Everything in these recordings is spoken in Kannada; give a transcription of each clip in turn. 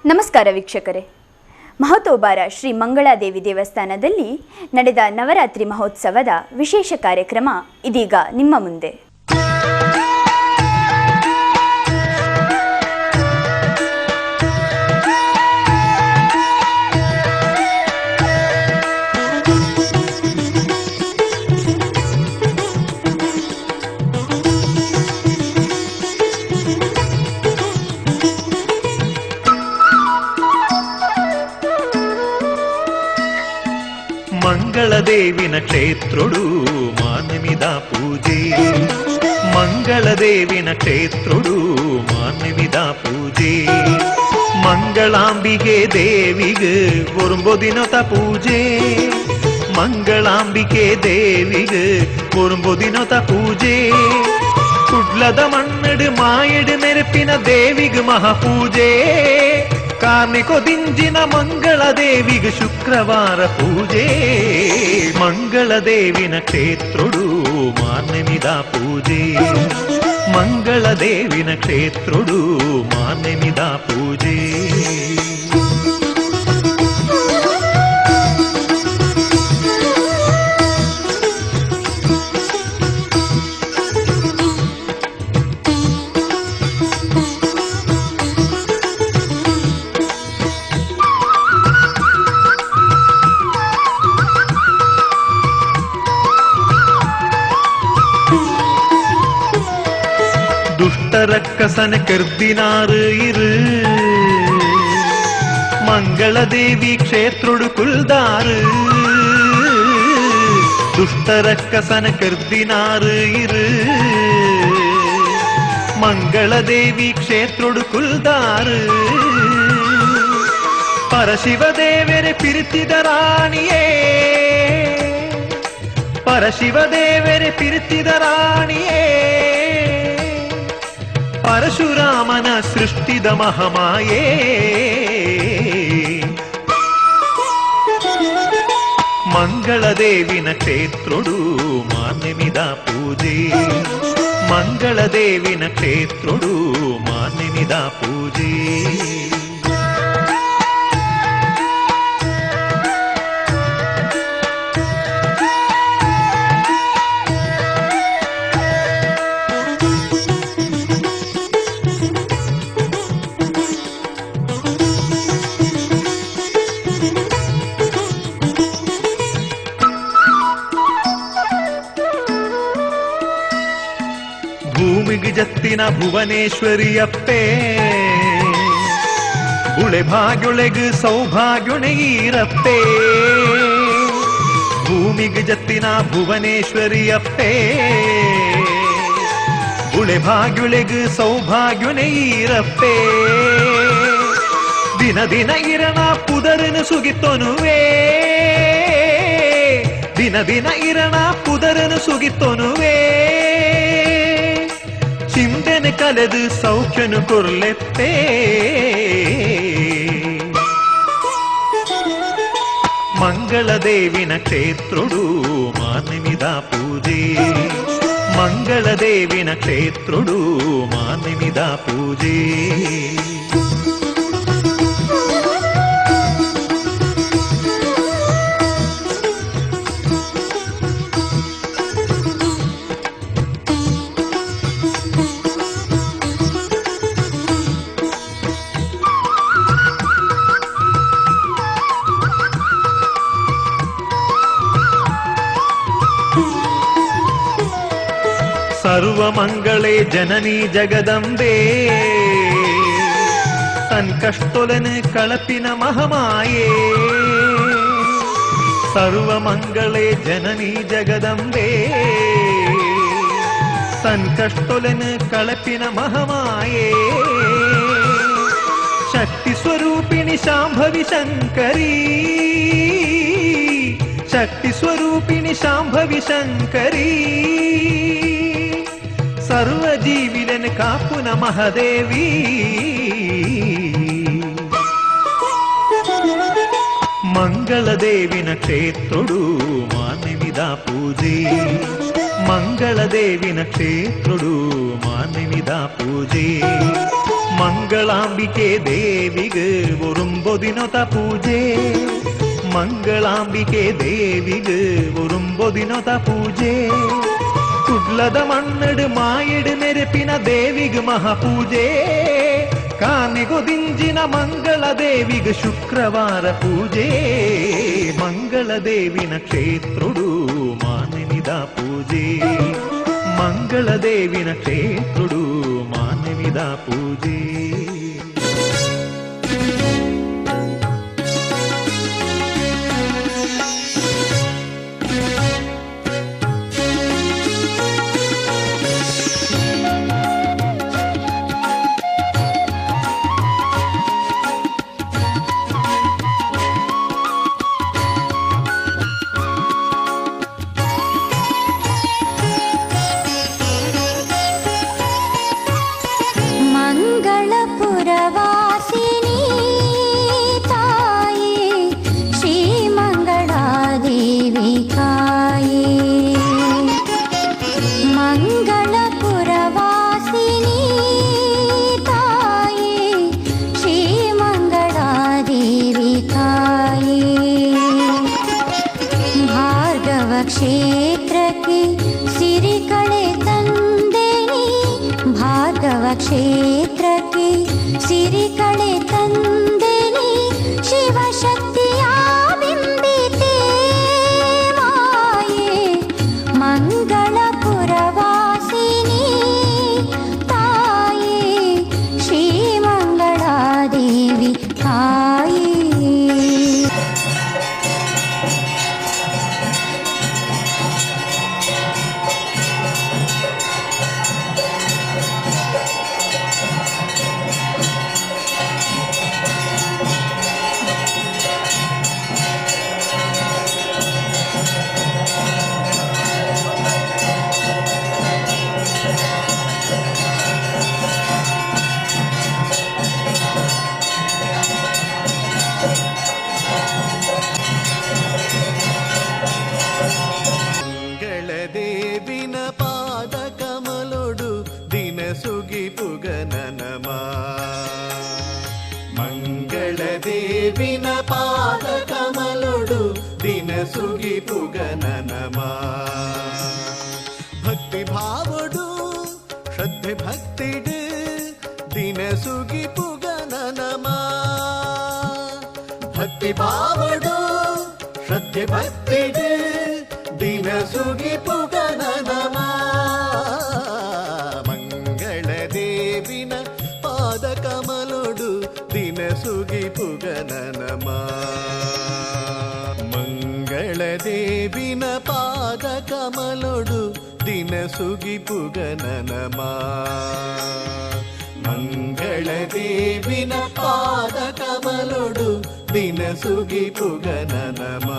ನಮಸ್ಕಾರ ವೀಕ್ಷಕರೇ. ಮಹತೋಬಾರ ಶ್ರೀ ಮಂಗಳಾದೇವಿ ದೇವಸ್ಥಾನದಲ್ಲಿ ನಡೆದ ನವರಾತ್ರಿ ಮಹೋತ್ಸವದ ವಿಶೇಷ ಕಾರ್ಯಕ್ರಮ ಇದೀಗ ನಿಮ್ಮ ಮುಂದೆ. ಮಂಗಳದೇವಿನ ಕ್ಷೇತ್ರೊಡು ಮಾನ್ಯಮಿದ ಪೂಜೆ, ಮಂಗಳದೇವಿನ ಕ್ಷೇತ್ರೊಡು ಮಾನ್ಯಮಿದ ಪೂಜೆ, ಮಂಗಳಾಂಬಿಕೆ ದೇವಿಗೆ ಒರಂಬೊದಿನೊತ ಪೂಜೆ, ಮಂಗಳಾಂಬಿಕೆ ದೇವಿಗೆ ಒರಂಬೊದಿನೊತ ಪೂಜೆ, ಕುಡ್ಲದ ಮಣ್ಣಡು ಮಾಯಡು ನೆರಪಿನ ದೇವಿಗೆ ಮಹಾಪೂಜೆ, ಕಾರ್ಮಿಕೊದಿಂಜಿನ ಮಂಗಳದೇವಿಗೆ ಶುಕ್ರವಾರ ಪೂಜೆ, ಮಂಗಳದೇವಿನ ಕ್ಷೇತ್ರೊಡು ಮಾನ್ಯಮಿದ ಪೂಜೆ, ಮಂಗಳದೇವಿನ ಕ್ಷೇತ್ರೊಡು ಮಾನ್ಯಮಿದ ಪೂಜೆ. ரக்கசன கர்தினாறு இரு ಮಂಗಳದೇವಿ ಕ್ಷೇತ್ರೊಡು ಕುಲ್ದಾರು, ದುಷ್ಟರಕ್ಕಸನ ಕರ್ದಿನಾರು ಇರು ಮಂಗಳದೇವಿ ಕ್ಷೇತ್ರೊಡು ಕುಲ್ದಾರು, ಪರಶಿವದೇವರೆ ಪಿರಿತಿದ ರಾಣಿಯೇ, ಪರಶಿವದೇವರೆ ಪಿರಿತಿದ ರಾಣಿಯೇ, ಪರಶುರಾಮನ ಸೃಷ್ಟಿದ ಮಹಾಮಾಯೇ, ಮಂಗಳದೇವಿನ ಕ್ಷೇತ್ರೊಡು ಮಾನ್ಯಮಿದ ಪೂಜೆ, ಮಂಗಳದೇವಿನ ಕ್ಷೇತ್ರೊಡು ಮಾನ್ಯಮಿದ ಪೂಜೆ. ಭೂಮಿಗೆ ಜತ್ತಿನ ಭುವನೇಶ್ವರಿಯಪ್ಪೆ, ಗುಳೆ ಭಾಗ್ಯೊಳೆಗು ಸೌಭಾಗ್ಯೊಣೆಯೀರಪ್ಪೆ, ಭೂಮಿಗೆ ಜತ್ತಿನ ಭುವನೇಶ್ವರಿಯಪ್ಪೆ, ಗುಳೆ ಭಾಗ್ಯೊಳೆಗು ಸೌಭಾಗ್ಯೊಣೆಯೀರಪ್ಪೆ, ದಿನ ದಿನ ಇರಣ ಪುದರನು ಸುಗಿತೊನುವೆ, ದಿನ ದಿನ ಇರಣ ಪುದರನು ಸುಗಿತೊನುವೆ, ಚಿಂತೆನೆ ಕಲೆದು ಸೌಖ್ಯನು ಕೊರ್ಲೆಪ್ಪೆ, ಮಂಗಳದೇವಿನ ಕ್ಷೇತ್ರೊಡು ಮಾನ್ಯಮಿದ ಪೂಜೆ, ಮಂಗಳದೇವಿನ ಕ್ಷೇತ್ರೊಡು ಮಾನ್ಯಮಿದ ಪೂಜೆ. ಸರ್ವಮಂಗಳೇ ಜನನಿ ಜಗದಂಬೆ, ಸಂಕಷ್ಟೊಲನು ಕಳಪಿನ ಮಹಾಮಾಯೇ, ಸರ್ವಮಂಗಳೇ ಜನನಿ ಜಗದಂಬೆ, ಸಂಕಷ್ಟೊಲನು ಕಳಪಿನ ಮಹಾಮಾಯೇ, ಶಕ್ತಿ ಸ್ವರೂಪಿಣಿ ಶಾಂಭವಿ ಶಂಕರಿ, ಶಕ್ತಿ ಸ್ವರೂಪಿಣಿ ಶಾಂಭವಿ ಶಂಕರಿ, ಸರ್ವಜೀವಿలను ಕಾಪುನ ಮಹಾದೇವಿ, ಮಂಗಳದೇವಿನ ಕ್ಷೇತ್ರೊಡು ಮಾನ್ಯಮಿದ ಪೂಜೆ, ಮಂಗಳದೇವಿನ ಕ್ಷೇತ್ರೊಡು ಮಾನ್ಯಮಿದ ಪೂಜೆ, ಮಂಗಳಾಂಬಿಕೆ ದೇವಿಗೆ ಒರುಂಬೊದಿನೊತ ಪೂಜೆ ಮಂಗಳಾಂಬಿಕೆ ದೇವಿಗೆ ಒರುಂಬೊದಿನೊತ ಪೂಜೆ ಕುಡ್ಲದ ಮಣ್ಣಡು ಮಾಯಿಡು ನೆರೆಪಿನ ದೇವಿಗೆ ಮಹಾಪೂಜೆ ಕಾನೆಗೊದಿಂಜಿನ ಮಂಗಳ ದೇವಿಗೆ ಶುಕ್ರವಾರ ಪೂಜೆ ಮಂಗಳ ದೇವಿನ ಕ್ಷೇತ್ರುಡು ಮಾನವಿದ ಪೂಜೆ ಮಂಗಳ ದೇವಿನ ಕ್ಷೇತ್ರುಡು ಮಾನವಿದ ಪೂಜೆ ಕ್ಷೇತ್ರಕ್ಕೆ ಸಿರಿ ಕಳೆ ತಂದೆನಿ ಭಾರ್ಗವ ಕ್ಷೇತ್ರಕ್ಕೆ ಸಿರಿ ಕಳೆ ತಂದೆನಿ ಶಿವಶಕ್ತಿಯ ಬಿಂಬಿತೆ ಮಾಯೆ ಮಂಗಳಪುರವಾಸಿನಿ ತಾಯೇ ಶ್ರೀ ಮಂಗಳಾದೇವಿ ತಾಯೇ. ದೇವಿನ ಪಾದ ಕಮಲೊಡು ದಿನ ಸುಗಿ ಪುಗನನಮ ಮಂಗಳ ದೇವಿನ ಪಾದ ಕಮಲೊಡು ದಿನ ಸುಗಿ ಪುಗನನಮ ಭಕ್ತಿ ಭಾವಡು ಶ್ರದ್ಧೆ ಭಕ್ತಿಡು ದಿನ ಸುಗಿ ಪುಗನನಮ ಭಕ್ತಿ ಭಾವಡು ಶ್ರದ್ಧೆ ಭಕ್ತಿಡು ದಿನ ಸುಗಿ ಪುಗನನಮ ಮಂಗಳ ದೇವಿನ ಪಾದ ಕಮಲೊಡು ದಿನ ಸುಗಿ ಪುಗನನಮ ಮಂಗಳ ದೇವಿನ ಪಾದ ಕಮಲೊಡು ದಿನ ಸುಗಿ ಪುಗನನಮ ಮಂಗಳ ದೇವಿನ ಪಾದ ಕಮಲೊಡು ದಿನ ಸುಗಿ ಪುಗನನಮ.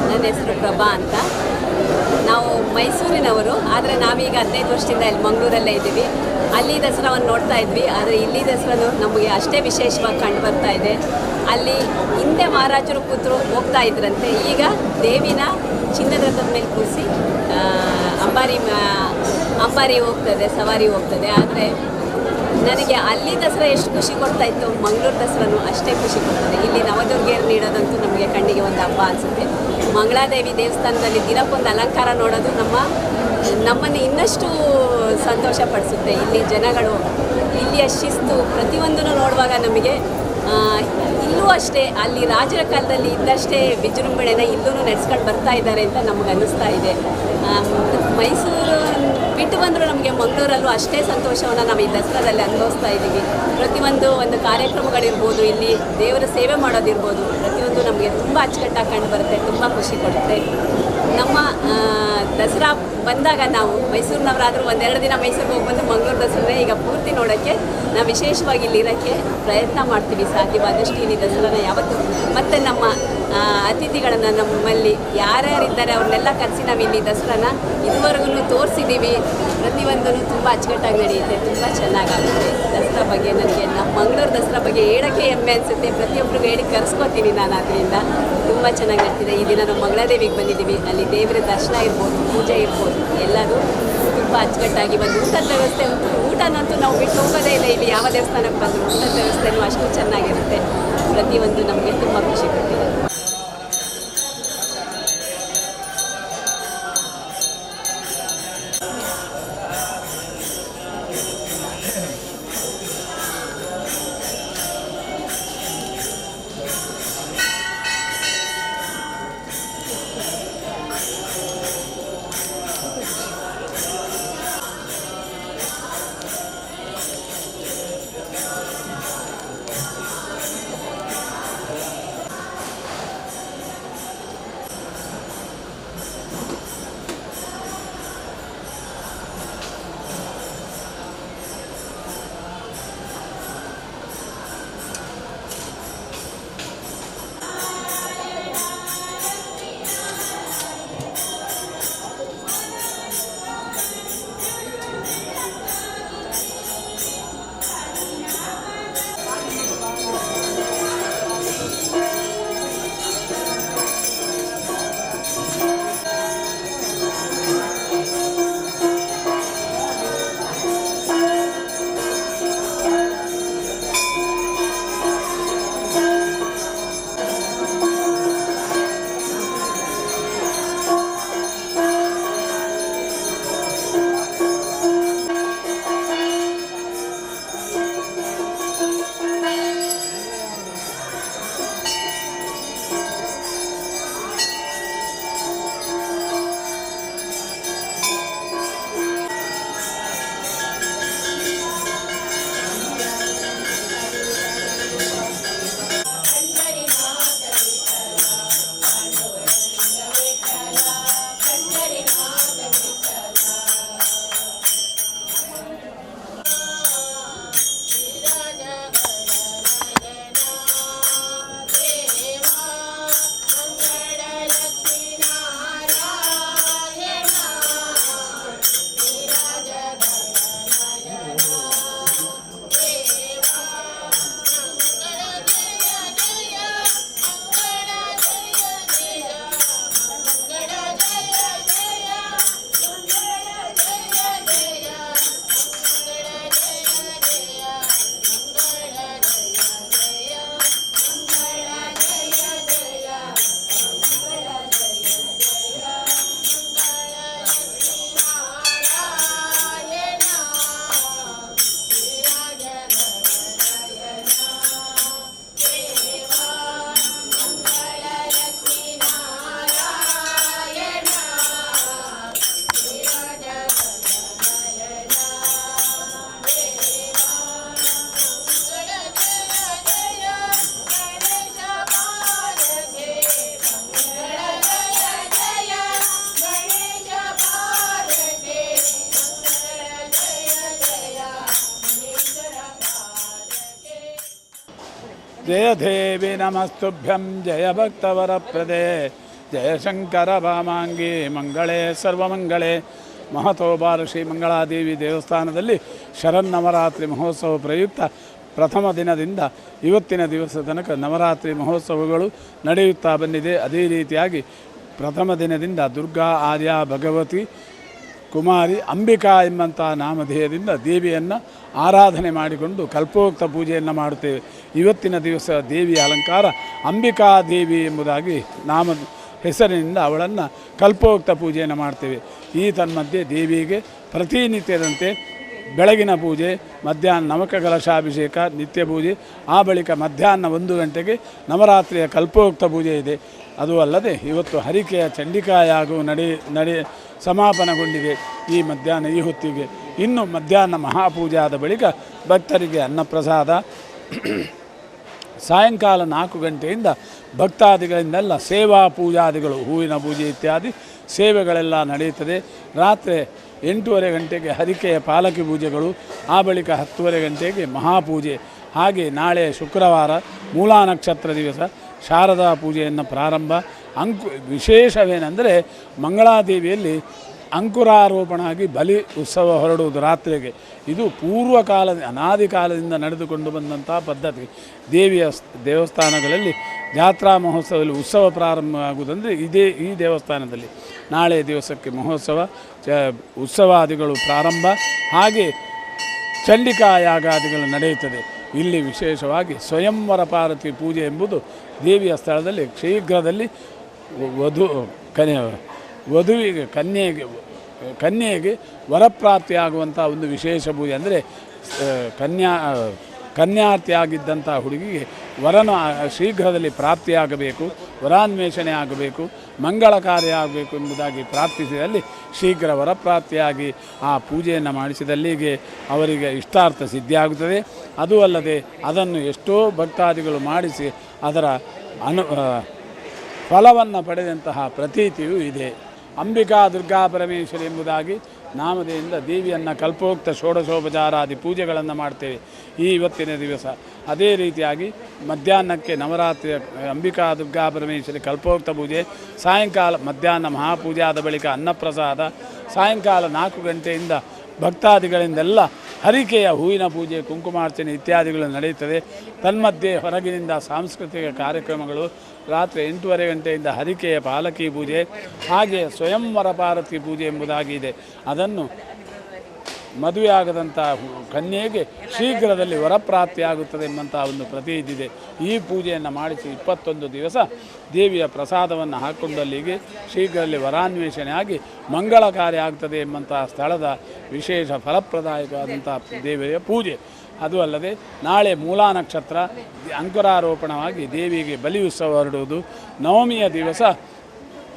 ನನ್ನ ಹೆಸರು ಪ್ರಭಾ ಅಂತ. ನಾವು ಮೈಸೂರಿನವರು, ಆದರೆ ನಾವೀಗ 15 ವರ್ಷದಿಂದ ಇಲ್ಲಿ ಮಂಗಳೂರಲ್ಲೇ ಇದ್ದೀವಿ. ಅಲ್ಲಿ ದಸರಾವನ್ನು ನೋಡ್ತಾ ಇದ್ವಿ, ಆದರೆ ಇಲ್ಲಿ ದಸರಾ ನಮಗೆ ಅಷ್ಟೇ ವಿಶೇಷವಾಗಿ ಕಂಡು ಬರ್ತಾ ಇದೆ. ಅಲ್ಲಿ ಹಿಂದೆ ಮಹಾರಾಜರು ಕೂತರು ಹೋಗ್ತಾ ಇದ್ರಂತೆ, ಈಗ ದೇವಿನ ಚಿನ್ನದ ರಥದ ಮೇಲೆ ಕೂರಿಸಿ ಅಂಬಾರಿ ಹೋಗ್ತದೆ, ಸವಾರಿ ಹೋಗ್ತದೆ. ಆದರೆ ನನಗೆ ಅಲ್ಲಿ ದಸರಾ ಎಷ್ಟು ಖುಷಿ ಕೊಡ್ತಾ ಇತ್ತು, ಮಂಗಳೂರು ದಸರಾನು ಅಷ್ಟೇ ಖುಷಿ ಕೊಡ್ತದೆ. ಇಲ್ಲಿ ನವದುರ್ಗೆಯರು ನೀಡೋದಂತೂ ನಮಗೆ ಕಣ್ಣಿಗೆ ಒಂದು ಹಬ್ಬ ಅನಿಸುತ್ತೆ. ಮಂಗಳಾದೇವಿ ದೇವಸ್ಥಾನದಲ್ಲಿ ದಿನಕ್ಕೊಂದು ಅಲಂಕಾರ ನೋಡೋದು ನಮ್ಮನ್ನು ಇನ್ನಷ್ಟು ಸಂತೋಷ ಪಡಿಸುತ್ತೆ. ಇಲ್ಲಿ ಜನಗಳು, ಇಲ್ಲಿಯ ಶಿಸ್ತು ಪ್ರತಿಯೊಂದನ್ನು ನೋಡುವಾಗ ನಮಗೆ ಇಲ್ಲೂ ಅಷ್ಟೇ ಅಲ್ಲಿ ರಾಜರ ಕಾಲದಲ್ಲಿ ಇದ್ದಷ್ಟೇ ವಿಜೃಂಭಣೆನ ಇಲ್ಲೂ ನಡೆಸ್ಕೊಂಡು ಬರ್ತಾ ಇದ್ದಾರೆ ಅಂತ ನಮಗೆ ಅನ್ನಿಸ್ತಾ ಇದೆ. ಮೈಸೂರು ಬಿಟ್ಟು ಬಂದರೂ ನಮಗೆ ಮಂಗಳೂರಲ್ಲೂ ಅಷ್ಟೇ ಸಂತೋಷವನ್ನು ನಾವು ಈ ದಸರಾದಲ್ಲಿ ಅನುಭವಿಸ್ತಾ ಇದ್ದೀವಿ. ಒಂದು ಕಾರ್ಯಕ್ರಮಗಳಿರ್ಬೋದು, ಇಲ್ಲಿ ದೇವರ ಸೇವೆ ಮಾಡೋದಿರ್ಬೋದು, ಪ್ರತಿಯೊಂದು ನಮಗೆ ತುಂಬ ಅಚ್ಚುಕಟ್ಟಾಗಿ ಕಂಡು ಬರುತ್ತೆ, ತುಂಬ ಖುಷಿ ಕೊಡುತ್ತೆ. ನಮ್ಮ ದಸರಾ ಬಂದಾಗ ನಾವು ಮೈಸೂರಿನವರಾದರೂ ಒಂದೆರಡು ದಿನ ಮೈಸೂರಿಗೆ ಹೋಗಿ ಬಂದು ಮಂಗಳೂರು ದಸರಾ ಈಗ ಪೂರ್ತಿ ನೋಡೋಕ್ಕೆ ನಾವು ವಿಶೇಷವಾಗಿ ಇಲ್ಲಿ ಇರೋಕ್ಕೆ ಪ್ರಯತ್ನ ಮಾಡ್ತೀವಿ ಸಾಧ್ಯವಾದಷ್ಟು ಇಲ್ಲಿ ದಸರಾನ ಯಾವತ್ತು. ಮತ್ತು ನಮ್ಮ ಅತಿಥಿಗಳನ್ನು ನಮ್ಮಲ್ಲಿ ಯಾರ್ಯಾರಿದ್ದಾರೆ ಅವ್ರನ್ನೆಲ್ಲ ಕರೆಸಿ ನಾವು ಇಲ್ಲಿ ದಸರಾನ ಇದುವರೆಗೂ ತೋರಿಸಿದ್ದೀವಿ. ಪ್ರತಿಯೊಂದೂ ತುಂಬ ಅಚ್ಚುಕಟ್ಟಾಗಿ ನಡೆಯುತ್ತೆ, ತುಂಬ ಚೆನ್ನಾಗಾಗುತ್ತೆ. ದಸರಾ ಬಗ್ಗೆ ನನಗೆ ನಮ್ಮ ಮಂಗಳೂರು ದಸರಾ ಬಗ್ಗೆ ಹೇಳೋಕ್ಕೆ ಹೆಮ್ಮೆ ಅನಿಸುತ್ತೆ. ಪ್ರತಿಯೊಬ್ಬರಿಗೂ ಹೇಳಿ ಕರೆಸ್ಕೊತೀನಿ ನಾನು. ಅದರಿಂದ ತುಂಬ ಚೆನ್ನಾಗಿ ನಡ್ತಿದೆ. ಈ ದಿನ ನಾವು ಮಂಗಳಾದೇವಿಗೆ ಬಂದಿದ್ದೀವಿ. ಅಲ್ಲಿ ದೇವರ ದರ್ಶನ ಇರ್ಬೋದು, ಪೂಜೆ ಇರ್ಬೋದು, ಎಲ್ಲದೂ ತುಂಬ ಅಚ್ಚುಕಟ್ಟಾಗಿ. ಒಂದು ಊಟದ ವ್ಯವಸ್ಥೆ ಅಂತೂ ಊಟನಂತೂ ನಾವು ಬಿಟ್ಟು ಹೋಗೋದೇ ಇಲ್ಲ. ಇಲ್ಲಿ ಯಾವ ದೇವಸ್ಥಾನಕ್ಕೆ ಬಂದರೂ ಊಟದ ವ್ಯವಸ್ಥೆನೂ ಅಷ್ಟು ಚೆನ್ನಾಗಿರುತ್ತೆ. ಪ್ರತಿಯೊಂದು ನಮಗೆ ತುಂಬ ಖುಷಿ ಕೊಟ್ಟಿದೆ. जय देवी नमस्तुभ्यं जय भक्तवरप्रदे जय शंकर भामांगी मंगले सर्वमंगले ಮಹತೋಬಾರ ಶ್ರೀ ಮಂಗಳಾದೇವಿ ದೇವಸ್ಥಾನದಲ್ಲಿ ಶರನ್ನವರಾತ್ರಿ ಮಹೋತ್ಸವ ಪ್ರಯುಕ್ತ ಪ್ರಥಮ ದಿನದಿಂದ ಇವತ್ತಿನ ದಿವಸ ತನಕ ನವರಾತ್ರಿ ಮಹೋತ್ಸವಗಳು ನಡೆಯುತ್ತಾ ಬಂದಿದೆ. ಅದೇ ರೀತಿಯಾಗಿ ಪ್ರಥಮ ದಿನದಿಂದ ದುರ್ಗಾ ಆರ್ಯ ಭಗವತಿ ಕುಮಾರಿ ಅಂಬಿಕಾ ಎಂಬಂಥ ನಾಮಧೇಯದಿಂದ ದೇವಿಯನ್ನು ಆರಾಧನೆ ಮಾಡಿಕೊಂಡು ಕಲ್ಪೋಕ್ತ ಪೂಜೆಯನ್ನು ಮಾಡುತ್ತೇವೆ. ಇವತ್ತಿನ ದಿವಸ ದೇವಿಯ ಅಲಂಕಾರ ಅಂಬಿಕಾ ದೇವಿ ಎಂಬುದಾಗಿ ಹೆಸರಿನಿಂದ ಅವಳನ್ನು ಕಲ್ಪೋಕ್ತ ಪೂಜೆಯನ್ನು ಮಾಡ್ತೇವೆ. ಈ ತನ್ಮಧ್ಯೆ ದೇವಿಗೆ ಪ್ರತಿನಿತ್ಯದಂತೆ ಬೆಳಗಿನ ಪೂಜೆ, ಮಧ್ಯಾಹ್ನ ನವಕಕಲಶಾಭಿಷೇಕ, ನಿತ್ಯ ಪೂಜೆ, ಆ ಬಳಿಕ ಮಧ್ಯಾಹ್ನ 1 ಗಂಟೆಗೆ ನವರಾತ್ರಿಯ ಕಲ್ಪೋಕ್ತ ಪೂಜೆ ಇದೆ. ಅದು ಅಲ್ಲದೆ ಇವತ್ತು ಹರಿಕೆಯ ಚಂಡಿಕಾಯಾಗವು ಸಮಾಪನಗೊಂಡಿದೆ ಈ ಮಧ್ಯಾಹ್ನ ಈ ಹೊತ್ತಿಗೆ. ಇನ್ನು ಮಧ್ಯಾಹ್ನ ಮಹಾಪೂಜೆ ಆದ ಬಳಿಕ ಭಕ್ತರಿಗೆ ಅನ್ನಪ್ರಸಾದ, ಸಾಯಂಕಾಲ 4 ಗಂಟೆಯಿಂದ ಭಕ್ತಾದಿಗಳಿಂದೆಲ್ಲ ಸೇವಾ ಪೂಜಾದಿಗಳು, ಹೂವಿನ ಪೂಜೆ ಇತ್ಯಾದಿ ಸೇವೆಗಳೆಲ್ಲ ನಡೆಯುತ್ತದೆ. ರಾತ್ರಿ 8:30 ಗಂಟೆಗೆ ಹರಿಕೆಯ ಪಾಲಕಿ ಪೂಜೆಗಳು, ಆ ಬಳಿಕ 10:30 ಗಂಟೆಗೆ ಮಹಾಪೂಜೆ. ಹಾಗೆ ನಾಳೆ ಶುಕ್ರವಾರ ಮೂಲಾ ನಕ್ಷತ್ರ ದಿವಸ ಶಾರದಾ ಪೂಜೆಯನ್ನು ಪ್ರಾರಂಭ. ವಿಶೇಷವೇನೆಂದರೆ ಮಂಗಳಾದೇವಿಯಲ್ಲಿ ಅಂಕುರಾರೋಪಣ ಆಗಿ ಬಲಿ ಉತ್ಸವ ಹೊರಡುವುದು ರಾತ್ರಿಗೆ. ಇದು ಪೂರ್ವಕಾಲದ ಅನಾದಿ ಕಾಲದಿಂದ ನಡೆದುಕೊಂಡು ಬಂದಂಥ ಪದ್ಧತಿ. ದೇವಿಯ ದೇವಸ್ಥಾನಗಳಲ್ಲಿ ಜಾತ್ರಾ ಮಹೋತ್ಸವದಲ್ಲಿ ಉತ್ಸವ ಪ್ರಾರಂಭ ಆಗುವುದಂದರೆ ಈ ದೇವಸ್ಥಾನದಲ್ಲಿ ನಾಳೆ ದಿವಸಕ್ಕೆ ಮಹೋತ್ಸವ ಉತ್ಸವಾದಿಗಳು ಪ್ರಾರಂಭ. ಹಾಗೆ ಚಂಡಿಕಾ ಯಾಗಾದಿಗಳು ನಡೆಯುತ್ತದೆ. ಇಲ್ಲಿ ವಿಶೇಷವಾಗಿ ಸ್ವಯಂವರ ಪಾರ್ವತಿ ಪೂಜೆ ಎಂಬುದು ದೇವಿಯ ಸ್ಥಳದಲ್ಲಿ ಶೀಘ್ರದಲ್ಲಿ ವಧುವಿಗೆ ಕನ್ಯೆಗೆ ವರಪ್ರಾಪ್ತಿಯಾಗುವಂಥ ಒಂದು ವಿಶೇಷ ಪೂಜೆ. ಅಂದರೆ ಕನ್ಯಾರ್ಥಿಯಾಗಿದ್ದಂಥ ಹುಡುಗಿಗೆ ವರನು ಶೀಘ್ರದಲ್ಲಿ ಪ್ರಾಪ್ತಿಯಾಗಬೇಕು, ವರಾನ್ವೇಷಣೆ ಆಗಬೇಕು, ಮಂಗಳ ಕಾರ್ಯ ಆಗಬೇಕು ಎಂಬುದಾಗಿ ಪ್ರಾರ್ಥಿಸಿದಲ್ಲಿ ಶೀಘ್ರ ವರಪ್ರಾಪ್ತಿಯಾಗಿ ಆ ಪೂಜೆಯನ್ನು ಮಾಡಿಸಿದಲ್ಲಿಗೆ ಅವರಿಗೆ ಇಷ್ಟಾರ್ಥ ಸಿದ್ಧಿಯಾಗುತ್ತದೆ. ಅದೂ ಅಲ್ಲದೆ ಅದನ್ನು ಎಷ್ಟೋ ಭಕ್ತಾದಿಗಳು ಮಾಡಿಸಿ ಅದರ ಫಲವನ್ನು ಪಡೆದಂತಹ ಪ್ರತೀತಿಯೂ ಇದೆ. ಅಂಬಿಕಾ ದುರ್ಗಾ ಪರಮೇಶ್ವರಿ ಎಂಬುದಾಗಿ ನಾಮಧೇಯದಿಂದ ದೇವಿಯನ್ನು ಕಲ್ಪೋಕ್ತ ಷೋಡಶೋಪಚಾರಾದಿ ಪೂಜೆಗಳನ್ನು ಮಾಡ್ತೇವೆ ಇವತ್ತಿನ ದಿವಸ. ಅದೇ ರೀತಿಯಾಗಿ ಮಧ್ಯಾಹ್ನಕ್ಕೆ ನವರಾತ್ರಿಯ ಅಂಬಿಕಾ ದುರ್ಗಾ ಪರಮೇಶ್ವರಿ ಕಲ್ಪೋಕ್ತ ಪೂಜೆ, ಸಾಯಂಕಾಲ ಮಧ್ಯಾಹ್ನ ಮಹಾಪೂಜೆ, ಆದ ಬಳಿಕ ಅನ್ನಪ್ರಸಾದ, ಸಾಯಂಕಾಲ 4 ಗಂಟೆಯಿಂದ ಭಕ್ತಾದಿಗಳಿಂದೆಲ್ಲ ಹರಿಕೆಯ ಹೂವಿನ ಪೂಜೆ, ಕುಂಕುಮಾರ್ಚನೆ ಇತ್ಯಾದಿಗಳು ನಡೆಯುತ್ತದೆ. ತನ್ಮಧ್ಯೆ ಹೊರಗಿನಿಂದ ಸಾಂಸ್ಕೃತಿಕ ಕಾರ್ಯಕ್ರಮಗಳು, ರಾತ್ರಿ 8:30 ಗಂಟೆಯಿಂದ ಹರಿಕೆಯ ಪಾಲಕಿ ಪೂಜೆ, ಹಾಗೆ ಸ್ವಯಂವರ ಪಾರ್ವತಿ ಪೂಜೆ ಎಂಬುದಾಗಿ ಇದೆ. ಅದನ್ನು ಮದುವೆಯಾಗದಂಥ ಕನ್ಯೆಗೆ ಶೀಘ್ರದಲ್ಲಿ ವರಪ್ರಾಪ್ತಿಯಾಗುತ್ತದೆ ಎಂಬಂಥ ಒಂದು ಪ್ರತೀತಿ ಇದೆ. ಈ ಪೂಜೆಯನ್ನು ಮಾಡಿಸಿ 21 ದಿವಸ ದೇವಿಯ ಪ್ರಸಾದವನ್ನು ಹಾಕ್ಕೊಂಡಲ್ಲಿಗೆ ಶೀಘ್ರದಲ್ಲಿ ವರಾನ್ವೇಷಣೆ ಆಗಿ ಮಂಗಳ ಕಾರ್ಯ ಆಗ್ತದೆ ಎಂಬಂಥ ಸ್ಥಳದ ವಿಶೇಷ ಫಲಪ್ರದಾಯಕವಾದಂಥ ದೇವಿಯ ಪೂಜೆ. ಅದು ಅಲ್ಲದೆ ನಾಳೆ ಮೂಲಾ ನಕ್ಷತ್ರ ಅಂಕುರಾರೋಪಣವಾಗಿ ದೇವಿಗೆ ಬಲಿ ಉತ್ಸವ ಹೊರಡುವುದು. ನವಮಿಯ ದಿವಸ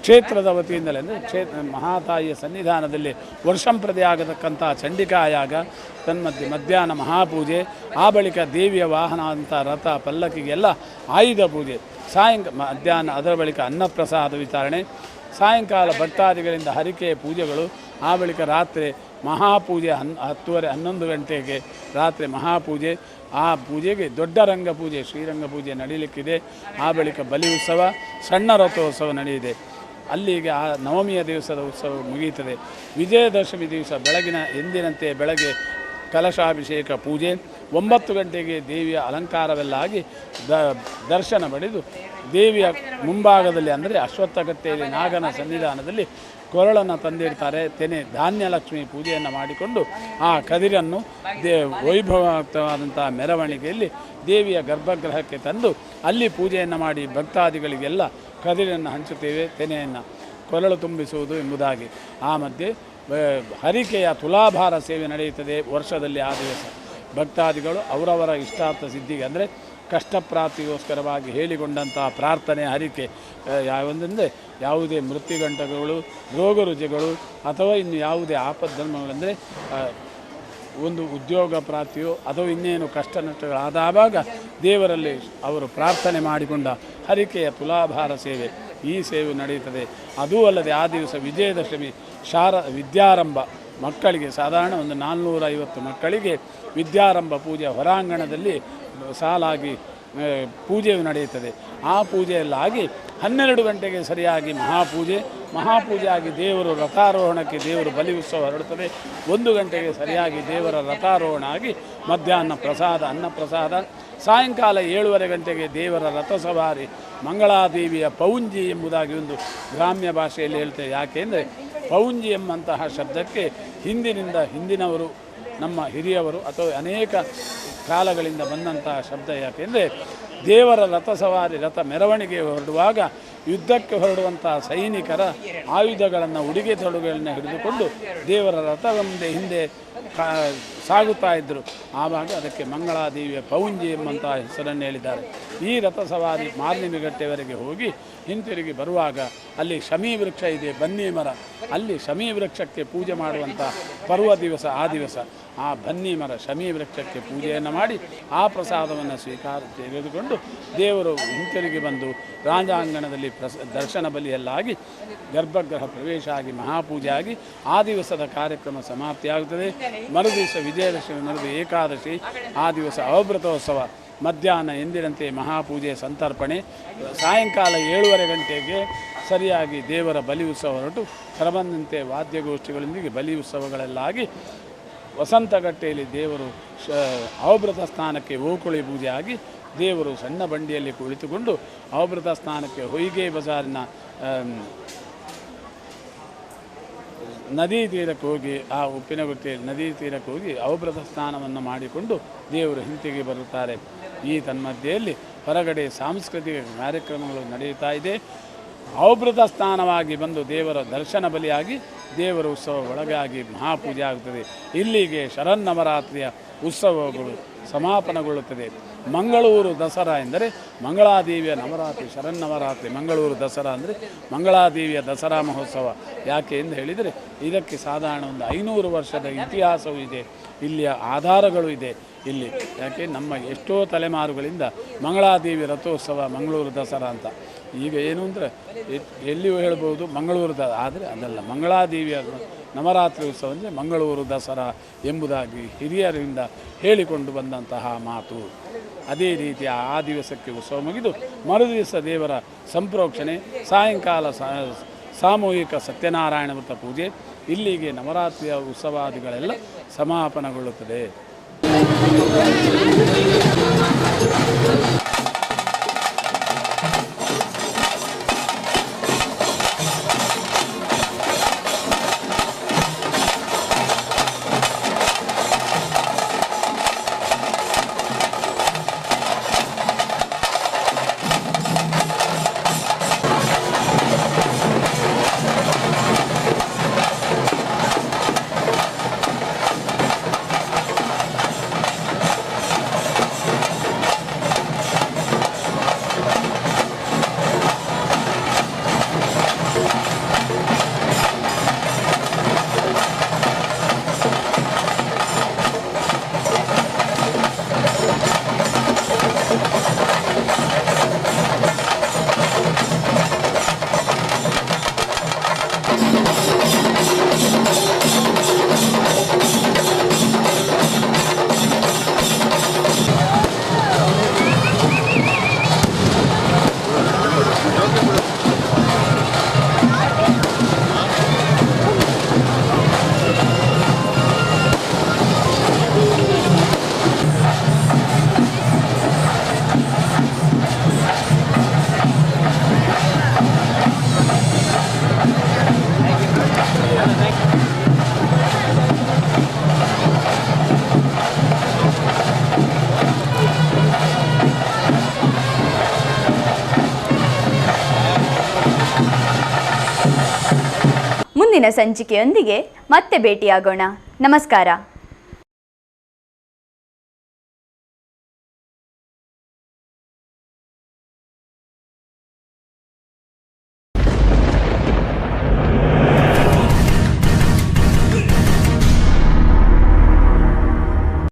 ಕ್ಷೇತ್ರದ ವತಿಯಿಂದಲೇ ಅಂದರೆ ಮಹಾತಾಯಿಯ ಸನ್ನಿಧಾನದಲ್ಲಿ ವರ್ಷಂಪ್ರತಿ ಆಗತಕ್ಕಂಥ ಚಂಡಿಕಾ ಯಾಗ, ತನ್ಮಧ್ಯೆ ಮಧ್ಯಾಹ್ನ ಮಹಾಪೂಜೆ, ಆ ಬಳಿಕ ದೇವಿಯ ವಾಹನ ಅಂತ ರಥ ಪಲ್ಲಕ್ಕಿಗೆಲ್ಲ ಆಯುಧ ಪೂಜೆ, ಮಧ್ಯಾಹ್ನ ಅದರ ಬಳಿಕ ಅನ್ನಪ್ರಸಾದ ವಿತರಣೆ, ಸಾಯಂಕಾಲ ಭಕ್ತಾದಿಗಳಿಂದ ಹರಿಕೆಯ ಪೂಜೆಗಳು, ಆ ಬಳಿಕ ರಾತ್ರಿ ಮಹಾಪೂಜೆ 10:30-11 ಗಂಟೆಗೆ ರಾತ್ರಿ ಮಹಾಪೂಜೆ. ಆ ಪೂಜೆಗೆ ದೊಡ್ಡ ರಂಗ ಪೂಜೆ, ಶ್ರೀರಂಗ ಪೂಜೆ ನಡೆಯಲಿಕ್ಕಿದೆ. ಆ ಬಳಿಕ ಬಲಿ ಉತ್ಸವ, ಸಣ್ಣ ರಥೋತ್ಸವ ನಡೆಯಿದೆ. ಅಲ್ಲಿಗೆ ಆ ನವಮಿಯ ದಿವಸದ ಉತ್ಸವ ಮುಗಿಯುತ್ತದೆ. ವಿಜಯದಶಮಿ ದಿವಸ ಎಂದಿನಂತೆ ಬೆಳಗ್ಗೆ ಕಲಶಾಭಿಷೇಕ ಪೂಜೆ, 9 ಗಂಟೆಗೆ ದೇವಿಯ ಅಲಂಕಾರವೆಲ್ಲ ಆಗಿ ದರ್ಶನ ಪಡೆದು ದೇವಿಯ ಮುಂಭಾಗದಲ್ಲಿ ಅಂದರೆ ಅಶ್ವತ್ಥಗತ್ತೆಯಲ್ಲಿ ನಾಗನ ಸನ್ನಿಧಾನದಲ್ಲಿ ಕೊರಳನ್ನು ತಂದಿಡ್ತಾರೆ. ಧಾನ್ಯಲಕ್ಷ್ಮಿ ಪೂಜೆಯನ್ನು ಮಾಡಿಕೊಂಡು ಆ ಕದಿರನ್ನು ವೈಭವಯುಕ್ತವಾದಂಥ ಮೆರವಣಿಗೆಯಲ್ಲಿ ದೇವಿಯ ಗರ್ಭಗೃಹಕ್ಕೆ ತಂದು ಅಲ್ಲಿ ಪೂಜೆಯನ್ನು ಮಾಡಿ ಭಕ್ತಾದಿಗಳಿಗೆಲ್ಲ ಕದಿರನ್ನು ಹಂಚುತ್ತೇವೆ, ತೆನೆಯನ್ನು ಕೊರಳು ತುಂಬಿಸುವುದು ಎಂಬುದಾಗಿ. ಆ ಮಧ್ಯೆ ಹರಿಕೆಯ ತುಲಾಭಾರ ಸೇವೆ ನಡೆಯುತ್ತದೆ ವರ್ಷದಲ್ಲಿ. ಆ ದಿವಸ ಭಕ್ತಾದಿಗಳು ಅವರವರ ಇಷ್ಟಾರ್ಥ ಸಿದ್ಧಿಗೆ ಅಂದರೆ ಕಷ್ಟಪ್ರಾಪ್ತಿಗೋಸ್ಕರವಾಗಿ ಹೇಳಿಕೊಂಡಂಥ ಪ್ರಾರ್ಥನೆ ಹರಿಕೆ ಯಾವಂದರೆ ಯಾವುದೇ ಮೃತ್ಯುಗಂಟಗಳು, ರೋಗ ರುಜಿಗಳು ಅಥವಾ ಇನ್ನು ಯಾವುದೇ ಆಪದ್ಧರ್ಮಗಳೆಂದರೆ ಒಂದು ಉದ್ಯೋಗ ಪ್ರಾಪ್ತಿಯೋ ಅಥವಾ ಇನ್ನೇನು ಕಷ್ಟ ನಷ್ಟಗಳಾದಾಗ ದೇವರಲ್ಲಿ ಅವರು ಪ್ರಾರ್ಥನೆ ಮಾಡಿಕೊಂಡ ಹರಿಕೆಯ ತುಲಾಭಾರ ಸೇವೆ, ಈ ಸೇವೆ ನಡೆಯುತ್ತದೆ. ಅದೂ ಅಲ್ಲದೆ ಆ ದಿವಸ ವಿಜಯದಶಮಿ ವಿದ್ಯಾರಂಭ ಮಕ್ಕಳಿಗೆ ಸಾಧಾರಣ ಒಂದು 450 ಮಕ್ಕಳಿಗೆ ವಿದ್ಯಾರಂಭ ಪೂಜೆ ಹೊರಾಂಗಣದಲ್ಲಿ ಸಾಲಾಗಿ ಪೂಜೆಯು ನಡೆಯುತ್ತದೆ. ಆ ಪೂಜೆಯೆಲ್ಲ ಆಗಿ 12 ಗಂಟೆಗೆ ಸರಿಯಾಗಿ ಮಹಾಪೂಜೆ ಆಗಿ ದೇವರು ರಥಾರೋಹಣಕ್ಕೆ ದೇವರು ಬಲಿ ಉತ್ಸವ ಹೊರಡುತ್ತದೆ. 1 ಗಂಟೆಗೆ ಸರಿಯಾಗಿ ದೇವರ ರಥಾರೋಹಣ ಆಗಿ ಮಧ್ಯಾಹ್ನ ಅನ್ನಪ್ರಸಾದ, ಸಾಯಂಕಾಲ 7:30 ಗಂಟೆಗೆ ದೇವರ ರಥ ಸವಾರಿ ಮಂಗಳಾದೇವಿಯ ಪೌಂಜಿ ಎಂಬುದಾಗಿ ಒಂದು ಗ್ರಾಮ್ಯ ಭಾಷೆಯಲ್ಲಿ ಹೇಳ್ತೇವೆ. ಯಾಕೆಂದರೆ ಪೌಂಜಿ ಎಂಬಂತಹ ಶಬ್ದಕ್ಕೆ ಹಿಂದಿನವರು ನಮ್ಮ ಹಿರಿಯವರು ಅಥವಾ ಅನೇಕ ಕಾಲಗಳಿಂದ ಬಂದಂತಹ ಶಬ್ದ. ಯಾಕೆಂದರೆ ದೇವರ ರಥ ಸವಾರಿ ರಥ ಮೆರವಣಿಗೆ ಹೊರಡುವಾಗ ಯುದ್ಧಕ್ಕೆ ಹೊರಡುವಂಥ ಸೈನಿಕರ ಆಯುಧಗಳನ್ನು, ಉಡುಗೆ ತೊಡುಗೆಗಳನ್ನು ಹಿಡಿದುಕೊಂಡು ದೇವರ ರಥದ ಹಿಂದೆ ಸಾಗುತ್ತಾ ಇದ್ದರು. ಆವಾಗ ಅದಕ್ಕೆ ಮಂಗಳಾದೇವಿಯ ಪೌಂಜಿ ಎಂಬಂಥ ಹೆಸರನ್ನು ಹೇಳಿದ್ದಾರೆ. ಈ ರಥ ಸವಾರಿ ಮಾರ್ನಿಮಿಗಟ್ಟೆವರೆಗೆ ಹೋಗಿ ಹಿಂತಿರುಗಿ ಬರುವಾಗ ಅಲ್ಲಿ ಶಮೀ ವೃಕ್ಷ ಇದೆ, ಬನ್ನಿ ಮರ, ಅಲ್ಲಿ ಶಮೀ ವೃಕ್ಷಕ್ಕೆ ಪೂಜೆ ಮಾಡುವಂಥ ಪರ್ವ ದಿವಸ. ಆ ದಿವಸ ಆ ಬನ್ನಿ ಮರ ಶಮೀ ವೃಕ್ಷಕ್ಕೆ ಪೂಜೆಯನ್ನು ಮಾಡಿ ಆ ಪ್ರಸಾದವನ್ನು ತೆಗೆದುಕೊಂಡು ದೇವರು ಹಿಂತಿರುಗಿ ಬಂದು ರಾಜಾಂಗಣದಲ್ಲಿ ದರ್ಶನ ಬಲಿಯಲ್ಲಾಗಿ ಗರ್ಭಗೃಹ ಪ್ರವೇಶ ಆಗಿ ಮಹಾಪೂಜೆ ಆಗಿ ಆ ದಿವಸದ ಕಾರ್ಯಕ್ರಮ ಸಮಾಪ್ತಿಯಾಗುತ್ತದೆ. ಮರುದಿವಸ ವಿಜಯದಶಮಿ ಮರುದು ಏಕಾದಶಿ, ಆ ದಿವಸ ಅವಭೃತೋತ್ಸವ, ಮಧ್ಯಾಹ್ನ ಎಂದಿನಂತೆ ಮಹಾಪೂಜೆ ಸಂತರ್ಪಣೆ, ಸಾಯಂಕಾಲ 7:30 ಗಂಟೆಗೆ ಸರಿಯಾಗಿ ದೇವರ ಬಲಿ ಉತ್ಸವ ಹೊರಟು ಕ್ರಮದಂತೆ ವಾದ್ಯಗೋಷ್ಠಿಗಳೊಂದಿಗೆ ಬಲಿ ಉತ್ಸವಗಳೆಲ್ಲಾಗಿ ವಸಂತಗಟ್ಟೆಯಲ್ಲಿ ದೇವರು ಅವಭೃತ ಸ್ನಾನಕ್ಕೆ ಓಕುಳಿ ಪೂಜೆ ಆಗಿ ದೇವರು ಸಣ್ಣ ಬಂಡಿಯಲ್ಲಿ ಕುಳಿತುಕೊಂಡು ಅವಭೃತ ಸ್ನಾನಕ್ಕೆ ಹೊಯ್ಗೆ ಬಜಾರಿನ ನದಿ ತೀರಕ್ಕೆ ಹೋಗಿ ಆ ಉಪ್ಪಿನಗುಟ್ಟೆಯಲ್ಲಿ ನದಿ ತೀರಕ್ಕೆ ಹೋಗಿ ಅವಭೃತ ಸ್ನಾನವನ್ನು ಮಾಡಿಕೊಂಡು ದೇವರು ಹಿಂತಿಗೆ ಬರುತ್ತಾರೆ. ಈ ತನ್ಮಧ್ಯೆಯಲ್ಲಿ ಹೊರಗಡೆ ಸಾಂಸ್ಕೃತಿಕ ಕಾರ್ಯಕ್ರಮಗಳು ನಡೆಯುತ್ತಾ ಇದೆ. ಅವಭೃತ ಸ್ನಾನವಾಗಿ ಬಂದು ದೇವರ ದರ್ಶನ ಬಲಿಯಾಗಿ ದೇವರ ಉತ್ಸವ ಒಳಗಾಗಿ ಮಹಾಪೂಜೆ ಆಗುತ್ತದೆ. ಇಲ್ಲಿಗೆ ಶರನ್ನವರಾತ್ರಿಯ ಉತ್ಸವಗಳು ಸಮಾಪನಗೊಳ್ಳುತ್ತದೆ. ಮಂಗಳೂರು ದಸರಾ ಎಂದರೆ ಮಂಗಳಾದೇವಿಯ ನವರಾತ್ರಿ, ಶರನ್ನವರಾತ್ರಿ. ಮಂಗಳೂರು ದಸರಾ ಅಂದರೆ ಮಂಗಳಾದೇವಿಯ ದಸರಾ ಮಹೋತ್ಸವ. ಯಾಕೆ ಎಂದು ಹೇಳಿದರೆ ಇದಕ್ಕೆ ಸಾಧಾರಣ ಒಂದು 500 ವರ್ಷದ ಇತಿಹಾಸವೂ ಇದೆ, ಇಲ್ಲಿಯ ಆಧಾರಗಳು ಇದೆ ಇಲ್ಲಿ. ಯಾಕೆ ನಮ್ಮ ಎಷ್ಟೋ ತಲೆಮಾರುಗಳಿಂದ ಮಂಗಳಾದೇವಿ ರಥೋತ್ಸವ ಮಂಗಳೂರು ದಸರಾ ಅಂತ. ಈಗ ಏನು ಅಂದರೆ ಎಲ್ಲಿಯೂ ಹೇಳ್ಬೋದು ಮಂಗಳೂರು ಆದರೆ ಅದಲ್ಲ, ಮಂಗಳಾದೇವಿಯ ನವರಾತ್ರಿ ಉತ್ಸವ ಅಂದರೆ ಮಂಗಳೂರು ದಸರಾ ಎಂಬುದಾಗಿ ಹಿರಿಯರಿಂದ ಹೇಳಿಕೊಂಡು ಬಂದಂತಹ ಮಾತು. ಅದೇ ರೀತಿ ಆ ದಿವಸಕ್ಕೆ ಉತ್ಸವ ಮುಗಿದು ಮರುದಿವಸ ದೇವರ ಸಂಪ್ರೋಕ್ಷಣೆ, ಸಾಯಂಕಾಲ ಸಾಮೂಹಿಕ ಸತ್ಯನಾರಾಯಣ ವ್ರತ ಪೂಜೆ. ಇಲ್ಲಿಗೆ ನವರಾತ್ರಿಯ ಉತ್ಸವಾದಿಗಳೆಲ್ಲ ಸಮಾಪನಗೊಳ್ಳುತ್ತದೆ. ಮುಂದಿನ ಸಂಚಿಕೆಯೊಂದಿಗೆ ಮತ್ತೆ ಭೇಟಿಯಾಗೋಣ. ನಮಸ್ಕಾರ.